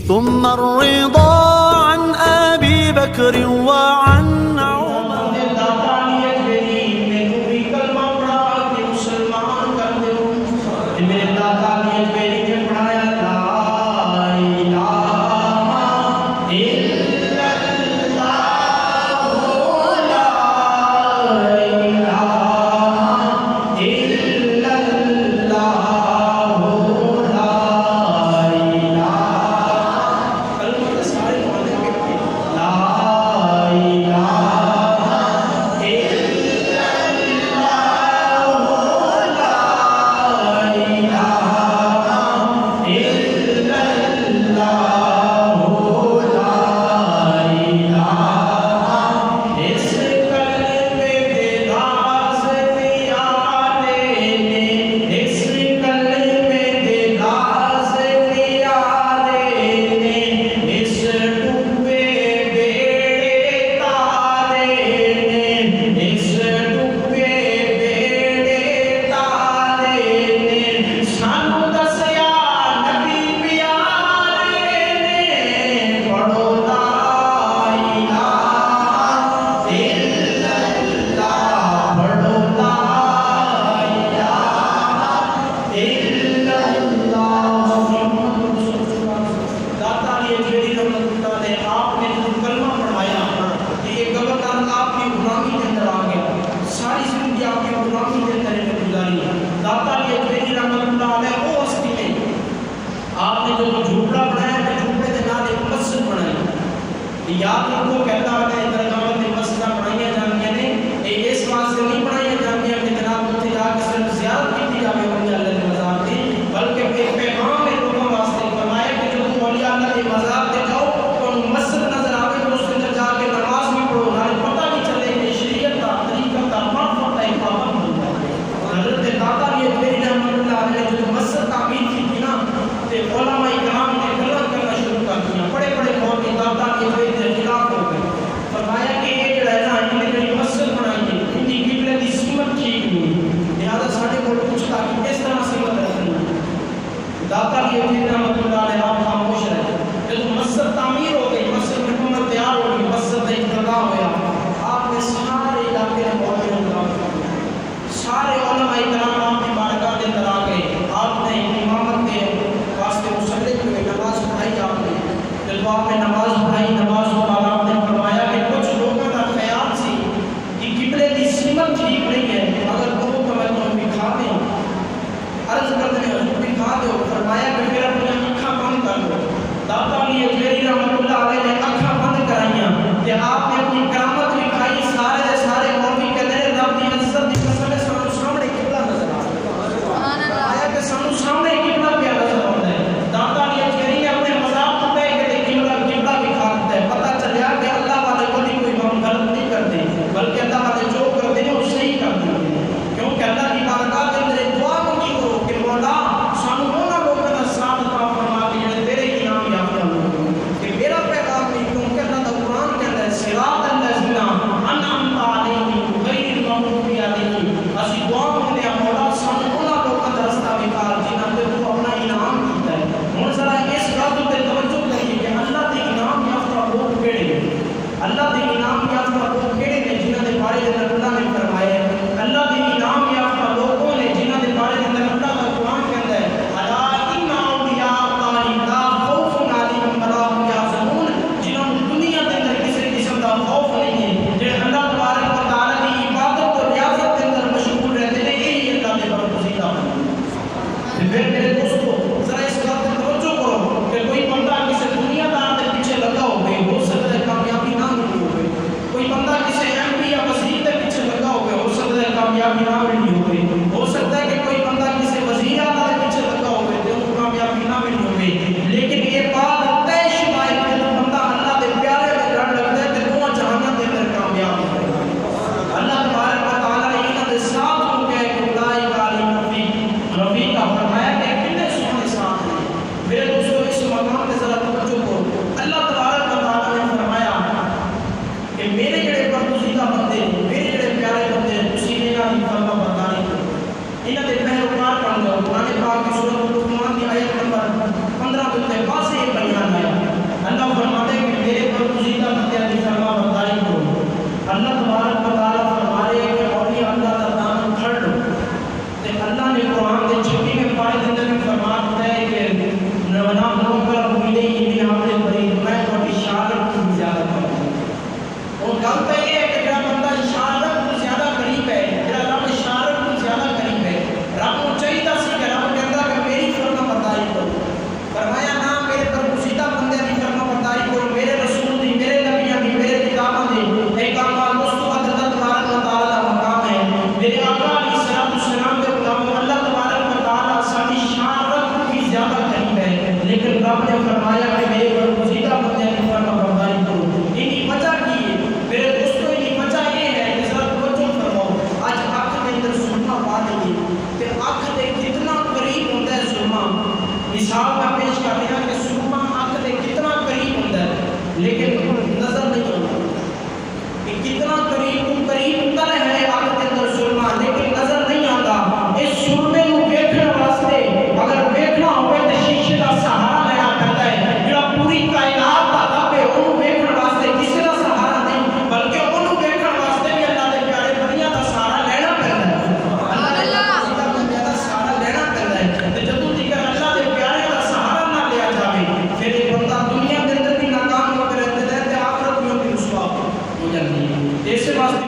ثم الرضا عن أبي بكر وعن عمر. یاد رکھو کہتا ہے درگاہ میں مسجد بنائی جاندیاں نے اس واسطے نہیں بنائی جاندیاں کہ جناب اتنے جا کے صرف زیارت کی جائے ولی اللہ کے مزار کی، بلکہ ایک پیغام ہے لوگوں واسطے فرمایا کہ جب تم ولی اللہ کے مزار پہ جاؤ تو مسجد نظر آئے تو اس کے اندر جا کے نماز بھی پڑھو، نہ پتہ نہیں چلے کہ شریعت کا طریقہ کا معرفت کا ایک پابند ہوتا ہے۔ حضرت داتا یہ میری رحمت اللہ علیہ جو مسجد تعمیر کی تھی نا تے علماء کرام نے غلط کرنا شروع کر دیا، بڑے بڑے مولوی داتا یہ خلاف ہو گئے، فرمایا کہ یہ جو ہے نا انہیں جو مسجد بنائی ہے ان کی قبلے کی سمت ٹھیک نہیں، لہذا ساڑھے کو پوچھتا کہ کس طرح سمت رکھنی ہے۔ داتا یہ میری رحمت اللہ علیہ آپ خاموش رہے، جب مسجد تعمیر ہو گئی، مسجد حکومت تیار ہو گئی، مسجد افتتاح ہوا، آپ نے سارے علاقے میں مولوی سارے علماء کرام آپ کی بارگاہ کے اندر آ گئے، آپ نے امامت کے واسطے مسلط ہوئے، نماز پڑھائی، آپ نے جب آپ نے نماز پڑھائی، نماز کے بعد آپ نے فرمایا کہ کچھ لوگوں کا خیال سی کہ قبلے کی سمت ٹھیک نہیں ہے، اگر وہ تو میں تمہیں دکھا دیں، عرض کرتے ہیں حضور دکھا دو، فرمایا کہ پھر اپنی آنکھاں بند کر دو۔ داتا علی اجمیری رحمۃ اللہ علیہ نے آنکھاں بند کرائیاں کہ آپ نے